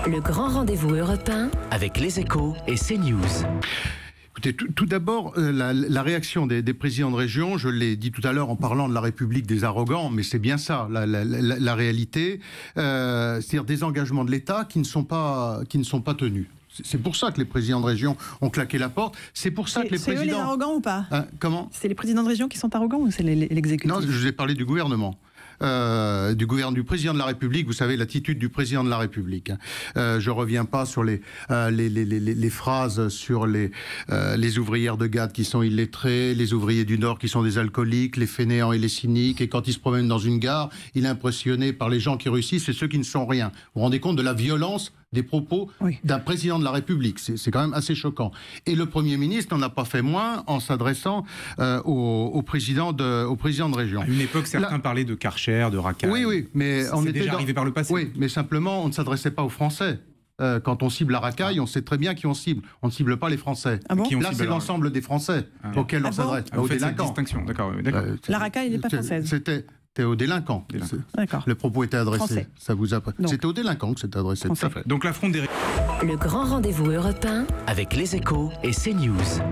Le grand rendez-vous européen avec Les Échos et CNews. Écoutez, tout d'abord, la réaction des présidents de région, je l'ai dit tout à l'heure en parlant de la République des arrogants, mais c'est bien ça, la réalité, c'est-à-dire des engagements de l'État qui ne sont pas tenus. C'est pour ça que les présidents de région ont claqué la porte. C'est pour ça que les présidents... C'est eux les arrogants ou pas? Comment? C'est les présidents de région qui sont arrogants ou c'est l'exécutif? Non, je vous ai parlé du gouvernement. Du président de la République, vous savez l'attitude du président de la République. Je reviens pas sur les phrases sur les ouvrières de garde qui sont illettrées, les ouvriers du Nord qui sont des alcooliques, les fainéants et les cyniques, et quand il se promène dans une gare, il est impressionné par les gens qui réussissent et ceux qui ne sont rien. Vous vous rendez compte de la violence des propos d'un président de la République. C'est quand même assez choquant. Et le Premier ministre n'en a pas fait moins en s'adressant au président de région. À une époque, certains parlaient de Karcher, de Racaille. Oui, mais on était déjà arrivé par le passé. Oui, mais simplement, on ne s'adressait pas aux Français. Quand on cible la racaille, on sait très bien qui on cible. On ne cible pas les Français. Ah bon? Là, c'est l'ensemble des Français auxquels on s'adresse. Vous Aux faites cette délinquants. distinction, d'accord. La racaille n'est pas française. C'était aux délinquants. D'accord. Le propos était adressé. Français. Ça vous a... C'était aux délinquants que c'était adressé. Tout à fait. Donc la fronde des... Le grand rendez-vous européen avec Les Échos et CNews.